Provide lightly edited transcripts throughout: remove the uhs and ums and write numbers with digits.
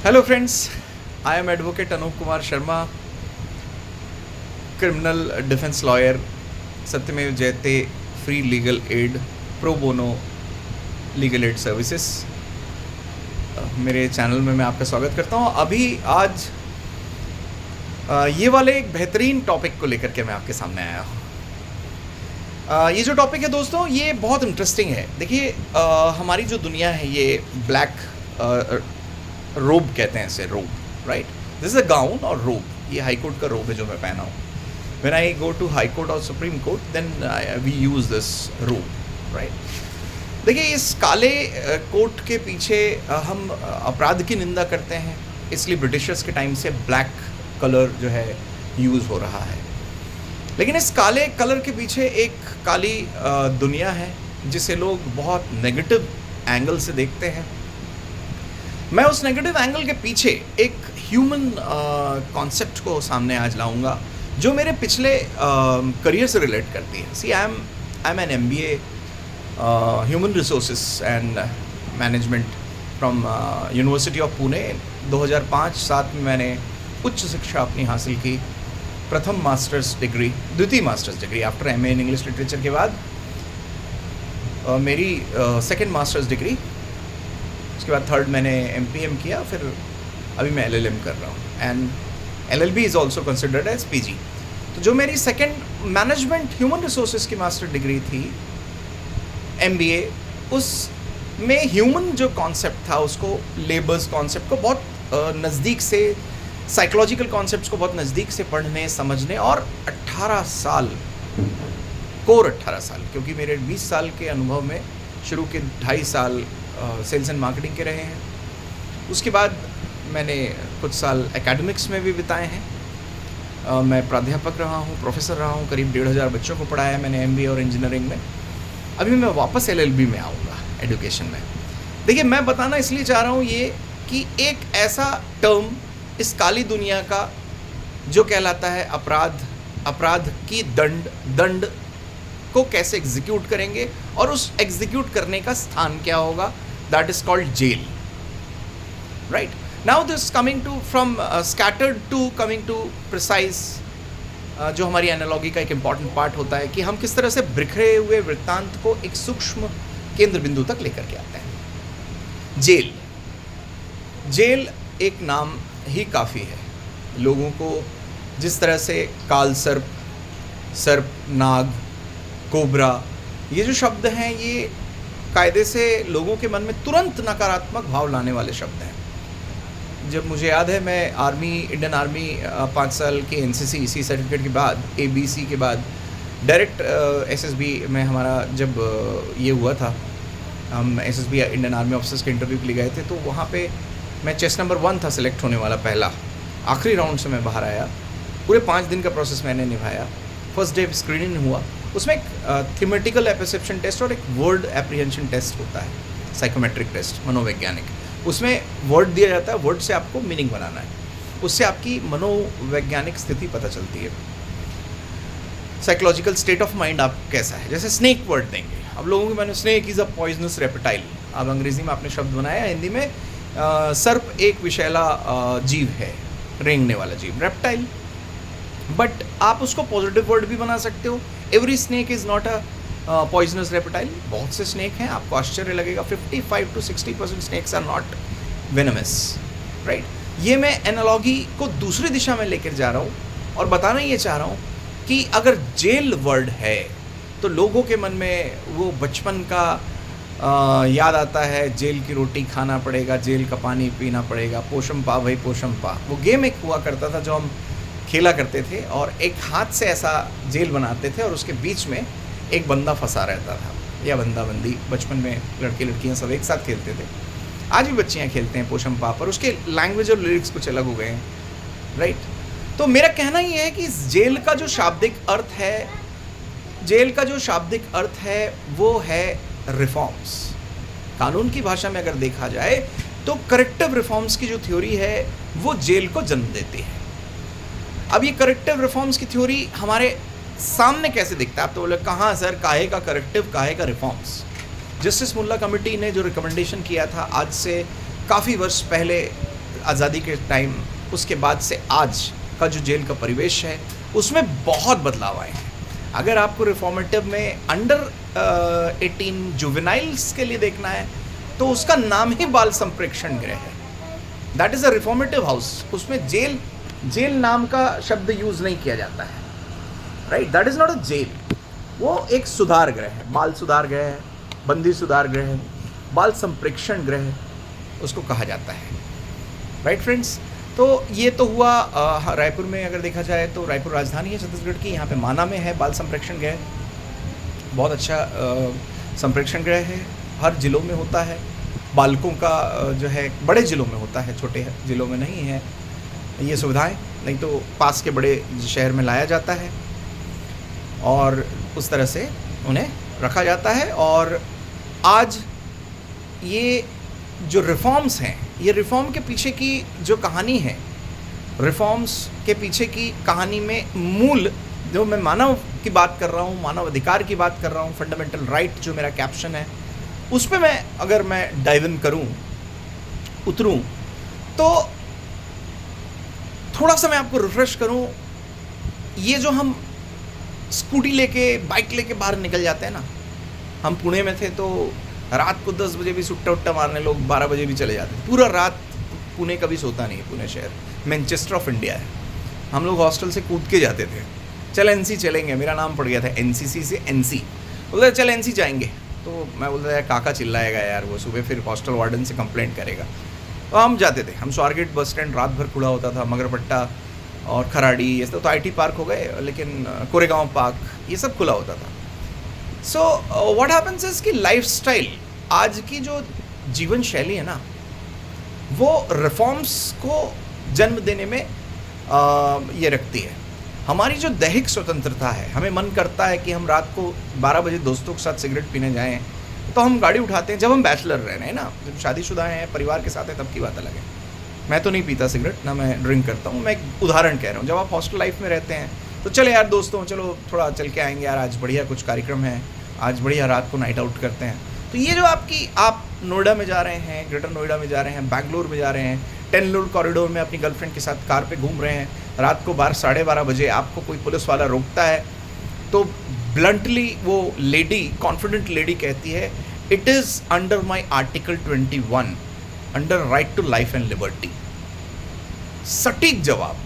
Hello friends, I am advocate Anup Kumar Sharma, criminal defence lawyer, सत्यमेव जयते free legal aid, pro bono legal aid services. मेरे channel में मैं आपका स्वागत करता हूं। अभी आज ये वाले एक बेहतरीन टॉपिक को लेकर के मैं आपके सामने आया हूँ। ये जो टॉपिक है दोस्तों, ये बहुत इंटरेस्टिंग है। देखिए, हमारी जो दुनिया है ये ब्लैक रोब कहते हैं इसे, रोब, right. This is a gown और रोब, ये हाई कोर्ट का रोब है जो मैं पहना हूँ। When I go to high court और supreme court then we use this robe, right. देखिए, इस काले कोट के पीछे हम अपराध की निंदा करते हैं, इसलिए ब्रिटिशर्स के टाइम से ब्लैक कलर जो है यूज़ हो रहा है। लेकिन इस काले कलर के पीछे एक काली दुनिया है जिसे लोग बहुत नेगेटिव एंगल से देखते हैं। मैं उस नेगेटिव एंगल के पीछे एक ह्यूमन कॉन्सेप्ट को सामने आज लाऊंगा जो मेरे पिछले करियर से रिलेट करती है। See I am an MBA human resources and management from university of Pune. 2005-07 में मैंने उच्च शिक्षा अपनी हासिल की। प्रथम मास्टर्स डिग्री, द्वितीय masters degree after MA in English literature के बाद मेरी सेकेंड मास्टर्स डिग्री, उसके बाद थर्ड मैंने MPM किया, फिर अभी मैं LLM कर रहा हूँ and LLB is also considered as PG। तो जो मेरी सेकेंड मैनेजमेंट ह्यूमन रिसोर्सेज की मास्टर डिग्री थी MBA, उसमें ह्यूमन जो कॉन्सेप्ट था उसको, लेबर्स कॉन्सेप्ट को बहुत नज़दीक से, साइकोलॉजिकल कॉन्सेप्ट्स को बहुत नज़दीक से पढ़ने समझने, और 18 साल, क्योंकि मेरे 20 साल के अनुभव में शुरू के 2.5 साल सेल्स एंड मार्केटिंग के रहे हैं। उसके बाद मैंने कुछ साल एकेडमिक्स में भी बिताए हैं। मैं प्राध्यापक रहा हूँ, प्रोफेसर रहा हूँ, करीब 1,500 बच्चों को पढ़ाया मैंने MBA और इंजीनियरिंग में। अभी मैं वापस LLB में आऊँगा, एजुकेशन में। देखिए, मैं बताना इसलिए चाह रहा हूँ ये कि एक ऐसा टर्म इस काली दुनिया का जो कहलाता है अपराध की दंड को कैसे एग्जीक्यूट करेंगे, और उस एग्जीक्यूट करने का स्थान क्या होगा, that is called jail, right. Now this coming to from scattered to coming to precise, जो हमारी एनालॉजी का एक इम्पॉर्टेंट पार्ट होता है कि हम किस तरह से बिखरे हुए वृत्तांत को एक सूक्ष्म केंद्र बिंदु तक लेकर के आते हैं। जेल एक नाम ही काफ़ी है। लोगों को जिस तरह से काल सर्प, नाग, कोबरा, ये जो शब्द हैं ये कायदे से लोगों के मन में तुरंत नकारात्मक भाव लाने वाले शब्द हैं। जब मुझे याद है, मैं इंडियन आर्मी 5 साल के NCC सर्टिफिकेट के बाद, ABC के बाद डायरेक्ट SSB में हमारा जब ये हुआ था, हम SSB इंडियन आर्मी ऑफिसर्स के इंटरव्यू के लिए गए थे, तो वहाँ पे मैं चेस्ट नंबर 1 था सिलेक्ट होने वाला, पहला। आखिरी राउंड से मैं बाहर आया। पूरे 5 दिन का प्रोसेस मैंने निभाया। फर्स्ट डे स्क्रीनिंग हुआ, उसमें एक थीमेटिकल एपर्सेप्शन टेस्ट और एक वर्ड एप्रीहेंशन टेस्ट होता है, साइकोमेट्रिक टेस्ट, मनोवैज्ञानिक। उसमें वर्ड दिया जाता है, वर्ड से आपको मीनिंग बनाना है, उससे आपकी मनोवैज्ञानिक स्थिति पता चलती है, साइकोलॉजिकल स्टेट ऑफ माइंड आप कैसा है। जैसे स्नेक वर्ड देंगे, अब लोगों के मैंने snake is a poisonous reptile, अब अंग्रेजी में आपने शब्द बनाया, हिंदी में सर्प एक विषैला जीव है, रेंगने वाला जीव, रेप्टाइल। बट आप उसको पॉजिटिव वर्ड भी बना सकते हो। Every snake is not a poisonous reptile. बहुत से स्नेक हैं, आपको आश्चर्य लगेगा, 55 to 60% snakes are not venomous, right. ये मैं एनालॉजी को दूसरी दिशा में लेकर जा रहा हूँ और बताना ये चाह रहा हूँ कि अगर जेल वर्ड है तो लोगों के मन में वो बचपन का याद आता है, जेल की रोटी खाना पड़ेगा, जेल का पानी पीना पड़ेगा, पोषम पा भाई पोषम पा। वो गेम एक हुआ करता था जो हम खेला करते थे, और एक हाथ से ऐसा जेल बनाते थे और उसके बीच में एक बंदा फंसा रहता था, या बंदा बंदी। बचपन में लड़के लड़कियां सब एक साथ खेलते थे, आज भी बच्चियां खेलते हैं पोषम पा, पर उसके लैंग्वेज और लिरिक्स कुछ अलग हो गए हैं, राइट। तो मेरा कहना ये है कि जेल का जो शाब्दिक अर्थ है वो है रिफॉर्म्स। कानून की भाषा में अगर देखा जाए तो करेक्टिव रिफॉर्म्स की जो थ्योरी है वो जेल को जन्म देती है। अब ये करेक्टिव रिफॉर्म्स की थ्योरी हमारे सामने कैसे दिखता है? आप तो बोले कहाँ सर, काहे का करेक्टिव, काहे का रिफॉर्म्स? जस्टिस मुल्ला कमेटी ने जो रिकमेंडेशन किया था आज से काफ़ी वर्ष पहले आज़ादी के टाइम, उसके बाद से आज का जो जेल का परिवेश है उसमें बहुत बदलाव आए हैं। अगर आपको रिफॉर्मेटिव में अंडर 18 जुवेनाइल्स के लिए देखना है तो उसका नाम ही बाल संप्रेक्षण गृह है। That is a reformative house. उसमें जेल नाम का शब्द यूज़ नहीं किया जाता है, राइट। That is not a jail, वो एक सुधार गृह है, बाल सुधार गृह है, बंदी सुधार गृह है, बाल संप्रेक्षण गृह उसको कहा जाता है, राइट फ्रेंड्स। तो ये तो हुआ रायपुर में। अगर देखा जाए तो रायपुर राजधानी है छत्तीसगढ़ की, यहाँ पे माना में है बाल संप्रेक्षण गृह। बहुत अच्छा संप्रेक्षण गृह है, हर जिलों में होता है। बालकों का जो है बड़े जिलों में होता है, छोटे जिलों में नहीं है ये सुविधाएं, नहीं तो पास के बड़े शहर में लाया जाता है और उस तरह से उन्हें रखा जाता है। और आज ये जो रिफॉर्म्स हैं, ये रिफॉर्म के पीछे की जो कहानी है, रिफॉर्म्स के पीछे की कहानी में मूल जो मैं मानव की बात कर रहा हूँ, मानव अधिकार की बात कर रहा हूँ, फंडामेंटल राइट जो मेरा कैप्शन है, उस पर अगर मैं डाइव इन करूँ, उतरूँ, तो थोड़ा सा मैं आपको रिफ्रेश करूँ। ये जो हम स्कूटी लेके, बाइक लेके बाहर निकल जाते हैं ना, हम पुणे में थे तो रात को 10 बजे भी सुट्टा उट्टा मारने लोग 12 बजे भी चले जाते थे। पूरा रात पुणे कभी सोता नहीं है। पुणे शहर मैनचेस्टर ऑफ इंडिया है। हम लोग हॉस्टल से कूद के जाते थे, चल एनसी चलेंगे। मेरा नाम पड़ गया था एनसीसी से एनसी। बोलते चल एनसी जाएंगे, तो मैं बोलता यार काका चिल्लाएगा यार, वो सुबह फिर हॉस्टल वार्डन से कंप्लेंट करेगा। तो हम जाते थे। हम स्वारगेट बस स्टैंड रात भर खुला होता था, मगरपट्टा और खराड़ी ये सब तो आईटी पार्क हो गए, लेकिन कोरेगांव पार्क ये सब खुला होता था। सो व्हाट हैपेंस इज कि लाइफस्टाइल, आज की जो जीवन शैली है ना, वो रिफॉर्म्स को जन्म देने में ये रखती है। हमारी जो दैहिक स्वतंत्रता है, हमें मन करता है कि हम रात को 12 बजे दोस्तों के साथ सिगरेट पीने जाएं, तो हम गाड़ी उठाते हैं। जब हम बैचलर रहे हैं ना, जब शादीशुदा हैं, परिवार के साथ हैं, तब की बात अलग है। मैं तो नहीं पीता सिगरेट, ना मैं ड्रिंक करता हूँ। मैं एक उदाहरण कह रहा हूँ। जब आप हॉस्टल लाइफ में रहते हैं तो चले यार दोस्तों, चलो थोड़ा चल के आएंगे यार, आज बढ़िया कुछ कार्यक्रम है, आज बढ़िया रात को नाइट आउट करते हैं। तो ये जो आप नोएडा में जा रहे हैं, ग्रेटर नोएडा में जा रहे हैं, बैंगलोर में जा रहे हैं, 10 रोड कॉरिडोर में अपनी गर्लफ्रेंड के साथ कार पे घूम रहे हैं, रात को 12-12:30 बजे आपको कोई पुलिस वाला रोकता है, तो ब्लंटली वो लेडी, कॉन्फिडेंट लेडी कहती है, it is under my article 21 under right to life and liberty. सटीक जवाब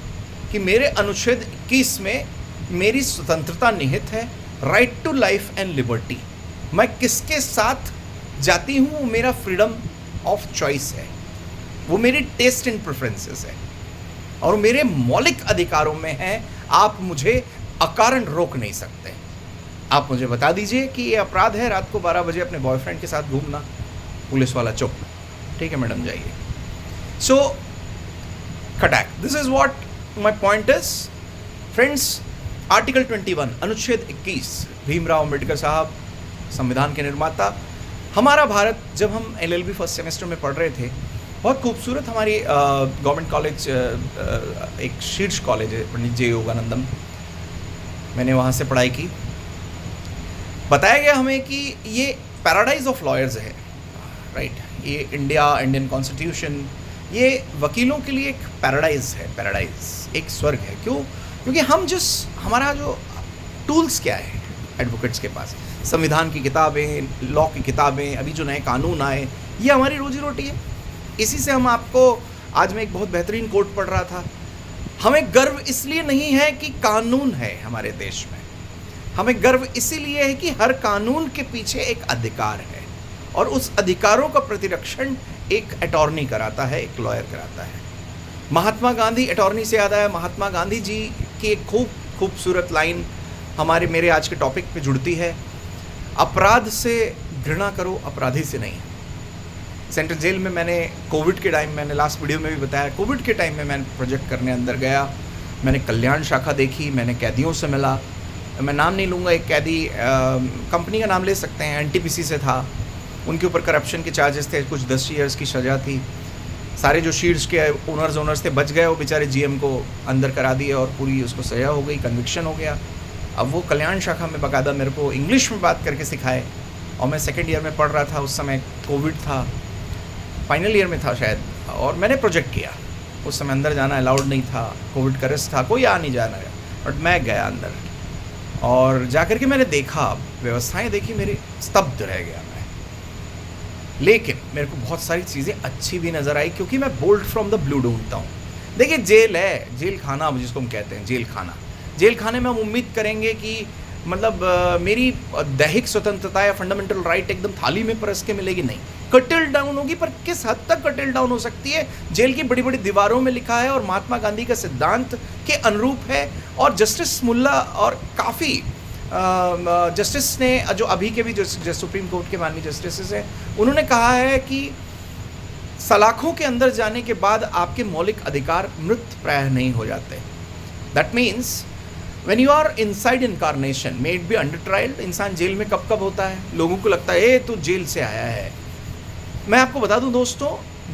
कि मेरे अनुच्छेद 21 में मेरी स्वतंत्रता निहित है, right to life and liberty. मैं किसके साथ जाती हूँ मेरा फ्रीडम ऑफ चॉइस है, वो मेरी टेस्ट एंड प्रेफरेंसेस है, और मेरे मौलिक अधिकारों में है। आप मुझे अकारण रोक नहीं सकते। आप मुझे बता दीजिए कि ये अपराध है रात को 12 बजे अपने बॉयफ्रेंड के साथ घूमना, पुलिस वाला चुप, ठीक है मैडम जाइए। सो खटाक, this is what my point is friends. Article 21 अनुच्छेद 21, भीमराव अंबेडकर साहब संविधान के निर्माता। हमारा भारत, जब हम LLB फर्स्ट सेमेस्टर में पढ़ रहे थे, बहुत खूबसूरत हमारी गवर्नमेंट कॉलेज, एक शीर्ष कॉलेज है पंडित जे योगानंदम, मैंने वहाँ से पढ़ाई की। बताया गया हमें कि ये पैराडाइज ऑफ लॉयर्स है, राइट। ये इंडियन कॉन्स्टिट्यूशन, ये वकीलों के लिए एक पैराडाइज है, पैराडाइज एक स्वर्ग है। क्यों? क्योंकि हमारा जो टूल्स क्या है एडवोकेट्स के पास, संविधान की किताबें, लॉ की किताबें, अभी जो नए कानून आए, ये हमारी रोजी रोटी है। इसी से हम आपको, आज मैं एक बहुत बेहतरीन कोट पढ़ रहा था, हमें गर्व इसलिए नहीं है कि कानून है हमारे देश में, हमें गर्व इसीलिए है कि हर कानून के पीछे एक अधिकार है, और उस अधिकारों का प्रतिरक्षण एक अटॉर्नी कराता है, एक लॉयर कराता है। महात्मा गांधी, अटॉर्नी से याद आया, महात्मा गांधी जी की एक खूबसूरत लाइन मेरे आज के टॉपिक पे जुड़ती है, अपराध से घृणा करो, अपराधी से नहीं। सेंट्रल जेल में मैंने कोविड के टाइम, मैंने लास्ट वीडियो में भी बताया, कोविड के टाइम में मैं प्रोजेक्ट करने अंदर गया, मैंने कल्याण शाखा देखी, मैंने कैदियों से मिला। मैं नाम नहीं लूँगा, एक कैदी, कंपनी का नाम ले सकते हैं, NTPC से था, उनके ऊपर करप्शन के चार्जेस थे, कुछ 10 ईयर्स की सज़ा थी। सारे जो शीट्स के ओनर्स थे बच गए, वो बेचारे GM को अंदर करा दिए और पूरी उसको सज़ा हो गई, कन्विक्शन हो गया। अब वो कल्याण शाखा में बाकायदा मेरे को इंग्लिश में बात करके सिखाए, और मैं सेकेंड ईयर में पढ़ रहा था, उस समय कोविड था, फाइनल ईयर में था शायद, और मैंने प्रोजेक्ट किया। उस समय अंदर जाना अलाउड नहीं था, कोविड का रिस्क था, कोई आ नहीं जाना है, बट मैं गया अंदर और जाकर के मैंने देखा, व्यवस्थाएं देखी, मेरी स्तब्ध रह गया मैं। लेकिन मेरे को बहुत सारी चीज़ें अच्छी भी नज़र आई, क्योंकि मैं बोल्ड फ्रॉम द ब्लू ढूंढता हूँ। देखिए जेल है, जेल खाना जिसको हम कहते हैं, जेल खाना, जेल खाने में हम उम्मीद करेंगे कि मतलब मेरी दैहिक स्वतंत्रता या फंडामेंटल राइट एकदम थाली में परस के मिलेगी, नहीं, कटिल डाउन होगी। पर किस हद तक कटिल डाउन हो सकती है? जेल की बड़ी बड़ी दीवारों में लिखा है और महात्मा गांधी का सिद्धांत के अनुरूप है। और जस्टिस मुल्ला और काफ़ी जस्टिस ने, जो अभी के भी जो सुप्रीम कोर्ट के माननीय जस्टिस हैं, उन्होंने कहा है कि सलाखों के अंदर जाने के बाद आपके मौलिक अधिकार मृत प्राय नहीं हो जाते। That means When you are inside incarnation, may it be under trial, इंसान जेल में कब होता है? लोगों को लगता है तू जेल से आया है। मैं आपको बता दूं दोस्तों,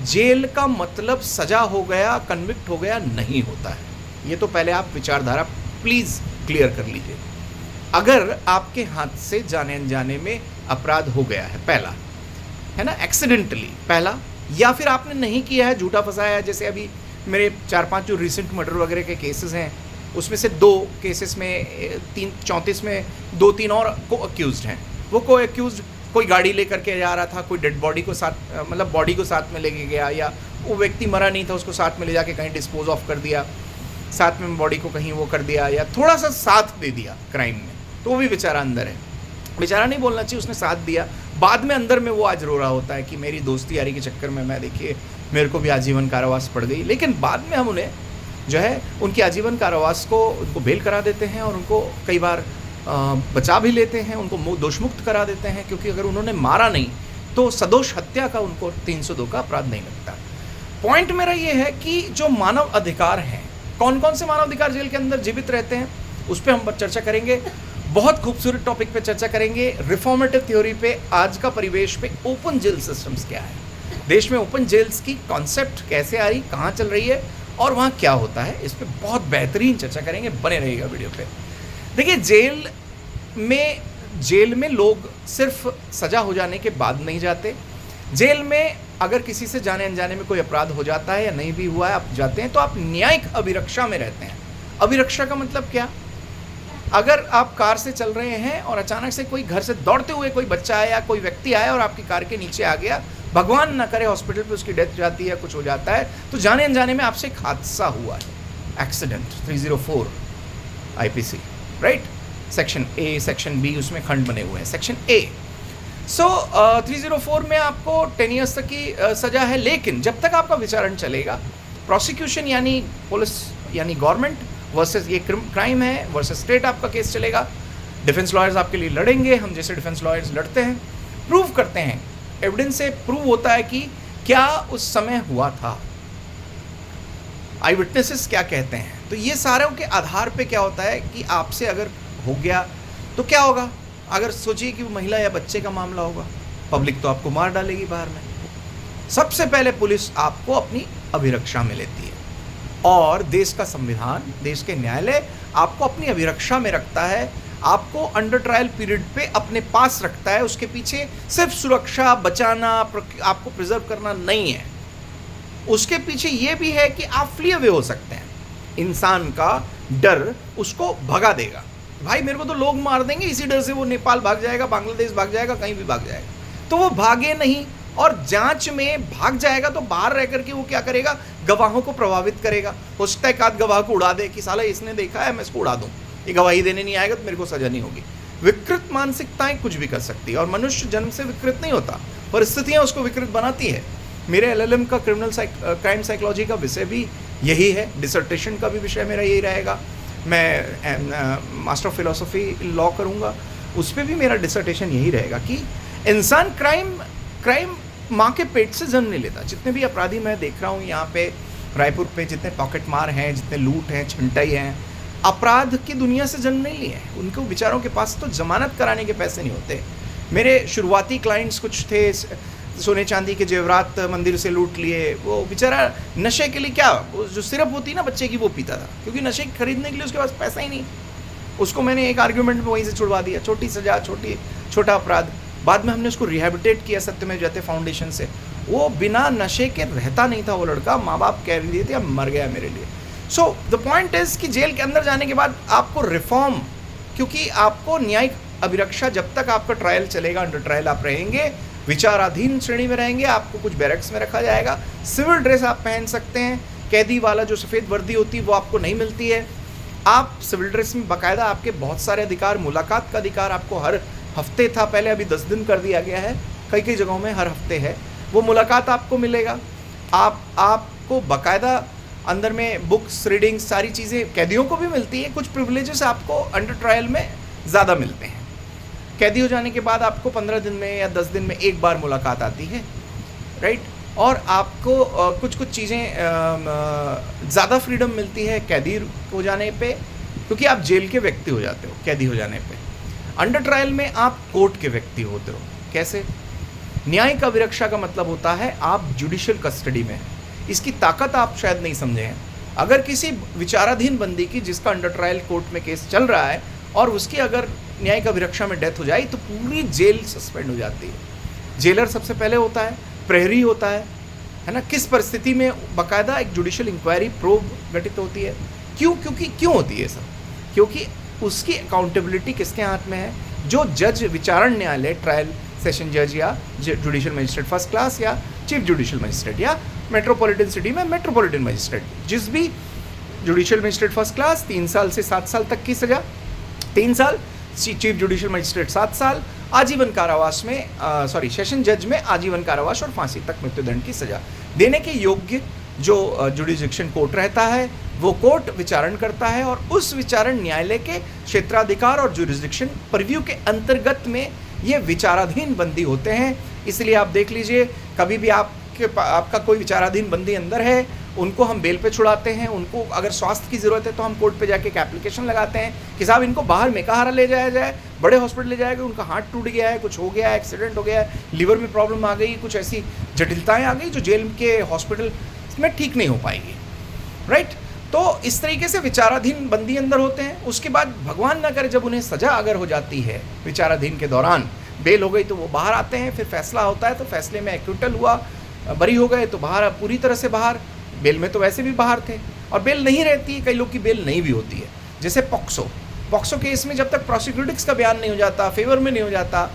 जेल का मतलब सजा हो गया, कन्विक्ट हो गया नहीं होता है। ये तो पहले आप विचारधारा प्लीज़ क्लियर कर लीजिए। अगर आपके हाथ से जाने अनजाने में अपराध हो गया है, पहला है ना, एक्सीडेंटली पहला, या फिर आपने नहीं किया है, झूठा फंसाया है, जैसे अभी मेरे 4-5 जो रिसेंट मर्डर वगैरह के केसेस हैं, उसमें से 2 केसेस में 34 में 2-3 और को अक्यूज़ड हैं। वो को अक्यूज़ड कोई गाड़ी लेकर के जा रहा था, कोई डेड बॉडी को साथ, मतलब बॉडी को साथ में लेके गया, या वो व्यक्ति मरा नहीं था, उसको साथ में ले जाके कहीं डिस्पोज ऑफ कर दिया, साथ में बॉडी को कहीं वो कर दिया, या थोड़ा सा साथ दे दिया क्राइम में, तो वो भी बेचारा अंदर है। बेचारा नहीं बोलना चाहिए, उसने साथ दिया। बाद में अंदर में वो आज रो रहा होता है कि मेरी दोस्ती यारी के चक्कर में मैं, देखिए मेरे को भी आजीवन कारावास पड़ गई। लेकिन बाद में हम उन्हें जो है उनकी आजीवन कारावास को, उनको बेल करा देते हैं और उनको कई बार बचा भी लेते हैं, उनको दोषमुक्त करा देते हैं, क्योंकि अगर उन्होंने मारा नहीं तो सदोष हत्या का उनको 302 का अपराध नहीं लगता। पॉइंट मेरा ये है कि जो मानव अधिकार हैं, कौन कौन से मानव अधिकार जेल के अंदर जीवित रहते हैं, उस पर हम चर्चा करेंगे। बहुत खूबसूरत टॉपिक पे चर्चा करेंगे, रिफॉर्मेटिव थ्योरी पे, आज का परिवेश पे, ओपन जेल सिस्टम्स क्या है, देश में ओपन जेल्स की कॉन्सेप्ट कैसे आ रही, कहाँ चल रही है और वहाँ क्या होता है, इस पर बहुत बेहतरीन चर्चा करेंगे। बने रहिएगा वीडियो पे। देखिए जेल में लोग सिर्फ सजा हो जाने के बाद नहीं जाते। जेल में अगर किसी से जाने अनजाने में कोई अपराध हो जाता है या नहीं भी हुआ है, आप जाते हैं तो आप न्यायिक अभिरक्षा में रहते हैं। अभिरक्षा का मतलब क्या? अगर आप कार से चल रहे हैं और अचानक से कोई घर से दौड़ते हुए कोई बच्चा आया, कोई व्यक्ति आया और आपकी कार के नीचे आ गया, भगवान ना करे हॉस्पिटल पे उसकी डेथ जाती है, कुछ हो जाता है, तो जाने अनजाने में आपसे एक हादसा हुआ है, accident, 304 IPC, right, section A, section B, उसमें खंड बने हुए हैं। सेक्शन ए, 304 में आपको 10 ईयर्स तक की सजा है। लेकिन जब तक आपका विचारण चलेगा, प्रोसिक्यूशन यानी पुलिस यानी गवर्नमेंट वर्सेस ये क्राइम है वर्सेस स्टेट, आपका केस चलेगा। डिफेंस लॉयर्स आपके लिए लड़ेंगे, हम जैसे डिफेंस लॉयर्स लड़ते हैं, प्रूव करते हैं, एविडेंस से प्रूव होता है कि क्या उस समय हुआ था, आई विटनेसेस क्या कहते हैं। तो ये सारों के आधार पे क्या होता है कि आपसे अगर हो गया तो क्या होगा। अगर सोचिए कि वो महिला या बच्चे का मामला होगा, पब्लिक तो आपको मार डालेगी बाहर में। सबसे पहले पुलिस आपको अपनी अभिरक्षा में लेती है और देश का संविधान, देश के न्यायालय आपको अपनी अभिरक्षा में रखता है, आपको अंडर ट्रायल पीरियड पे अपने पास रखता है। उसके पीछे सिर्फ सुरक्षा, बचाना, आपको प्रिजर्व करना नहीं है, उसके पीछे ये भी है कि आप फ्ली अवे हो सकते हैं। इंसान का डर उसको भगा देगा, भाई मेरे को तो लोग मार देंगे, इसी डर से वो नेपाल भाग जाएगा, बांग्लादेश भाग जाएगा, कहीं भी भाग जाएगा, तो वो भागे नहीं। और जांच में भाग जाएगा तो बाहर रह करके वो क्या करेगा, गवाहों को प्रभावित करेगा। हो सकता है एक आध गवाह को उड़ा दे कि साला इसने देखा है, मैं इसको उड़ा दूं, ये गवाही देने नहीं आएगा तो मेरे को सजा नहीं होगी। विकृत मानसिकताएं कुछ भी कर सकती है और मनुष्य जन्म से विकृत नहीं होता, परिस्थितियां उसको विकृत बनाती है। मेरे LLM का क्राइम साइकोलॉजी का विषय भी यही है, डिसर्टेशन का भी विषय मेरा यही रहेगा। मैं मास्टर ऑफ फिलोसफी लॉ करूँगा, उस पर भी मेरा डिसर्टेशन यही रहेगा कि इंसान क्राइम माँ के पेट से जन्म नहीं लेता। जितने भी अपराधी मैं देख रहा हूँ यहाँ पे रायपुर पे, जितने पॉकेट मार हैं, जितने लूट हैं, छिनटाई हैं, अपराध की दुनिया से जन्म नहीं लिए हैं। उनको बेचारों के पास तो जमानत कराने के पैसे नहीं होते। मेरे शुरुआती क्लाइंट्स कुछ थे, सोने चांदी के जेवरात मंदिर से लूट लिए, वो बेचारा नशे के लिए, क्या वो जो सिरप होती ना बच्चे की, वो पीता था, क्योंकि नशे खरीदने के लिए उसके पास पैसा ही नहीं। उसको मैंने एक आर्ग्यूमेंट में वहीं से छुड़वा दिया, छोटी सजा, छोटा अपराध। बाद में हमने उसको रिहैबिलिटेट किया सत्यमेव जयते फाउंडेशन से, वो बिना नशे के रहता नहीं था वो लड़का, माँ बाप कह दिए थे अब मर गया मेरे लिए। सो द पॉइंट इज़ कि जेल के अंदर जाने के बाद आपको रिफॉर्म, क्योंकि आपको न्यायिक अभिरक्षा जब तक आपका ट्रायल चलेगा, अंडर ट्रायल आप रहेंगे, विचाराधीन श्रेणी में रहेंगे, आपको कुछ बैरक्स में रखा जाएगा, सिविल ड्रेस आप पहन सकते हैं, कैदी वाला जो सफ़ेद वर्दी होती है वो आपको नहीं मिलती है, आप सिविल ड्रेस में बाकायदा आपके बहुत सारे अधिकार, मुलाकात का अधिकार आपको हर हफ्ते था पहले, अभी 10 दिन कर दिया गया है, कई कई जगहों में हर हफ्ते है, वो मुलाकात आपको मिलेगा। आपको बाकायदा अंदर में बुक्स रीडिंग सारी चीज़ें कैदियों को भी मिलती है, कुछ प्रिविलेजेस आपको अंडर ट्रायल में ज़्यादा मिलते हैं। कैदी हो जाने के बाद आपको 15 दिन में या 10 दिन में एक बार मुलाकात आती है, राइट, और आपको कुछ चीज़ें ज़्यादा फ्रीडम मिलती है कैदी हो जाने पे, क्योंकि आप जेल के व्यक्ति हो जाते हो कैदी हो जाने पे। अंडर ट्रायल में आप कोर्ट के व्यक्ति होते हो। कैसे? न्यायिक अभिरक्षा का मतलब होता है आप जुडिशियल कस्टडी में हैं। इसकी ताकत आप शायद नहीं समझे हैं। अगर किसी विचाराधीन बंदी की जिसका अंडर ट्रायल कोर्ट में केस चल रहा है और उसकी अगर न्यायिक अभिरक्षा में डेथ हो जाए तो पूरी जेल सस्पेंड हो जाती है। जेलर सबसे पहले होता है, प्रहरी होता है ना, किस परिस्थिति में बाकायदा एक जुडिशियल इंक्वायरी प्रोब गठित होती है। क्यों होती है सब? क्योंकि उसकी अकाउंटेबिलिटी किसके हाथ में है? जो जज विचारण न्यायालय, ट्रायल सेशन जज या जुडिशियल मजिस्ट्रेट फर्स्ट क्लास या चीफ जुडिशियल मजिस्ट्रेट या मेट्रोपॉलिटन सिटी में मेट्रोपॉलिटन मजिस्ट्रेट, जिस भी जुडिशियल मजिस्ट्रेट फर्स्ट क्लास 3 साल से 7 साल तक की सज़ा, 3 साल, चीफ जुडिशियल मजिस्ट्रेट 7 साल, आजीवन कारावास में सेशन जज में आजीवन कारावास और फांसी तक मृत्युदंड की सज़ा देने के योग्य जो जुडिशिक्शन कोर्ट रहता है वो कोर्ट विचारण करता है, और उस विचारण न्यायालय के क्षेत्राधिकार और जुरिस्डिक्शन परव्यू के अंतर्गत में ये विचाराधीन बंदी होते हैं। इसलिए आप देख लीजिए, कभी भी आपका कोई विचाराधीन बंदी अंदर है, उनको हम बेल पे छुड़ाते हैं, उनको अगर स्वास्थ्य की ज़रूरत है तो हम कोर्ट पे जाके एक एप्लीकेशन लगाते हैं कि साहब इनको बाहर मेकाहारा ले जाया जाए, बड़े हॉस्पिटल ले जाएगा, उनका हाथ टूट गया है, कुछ हो गया है, एक्सीडेंट हो गया है, लीवर में प्रॉब्लम आ गई, कुछ ऐसी जटिलताएँ आ गई जो जेल के हॉस्पिटल में ठीक नहीं हो पाएगी, राइट। तो इस तरीके से विचाराधीन बंदी अंदर होते हैं। उसके बाद भगवान ना करे जब उन्हें सज़ा अगर हो जाती है विचाराधीन के दौरान, बेल हो गई तो वो बाहर आते हैं, फिर फैसला होता है तो फैसले में एक्विटल हुआ, बरी हो गए तो बाहर, पूरी तरह से बाहर, बेल में तो वैसे भी बाहर थे, और बेल नहीं रहती है, कई लोग की बेल नहीं भी होती है। जैसे पॉक्सो केस में जब तक प्रोसिक्यूटिक्स का बयान नहीं हो जाता, फेवर में नहीं हो जाता,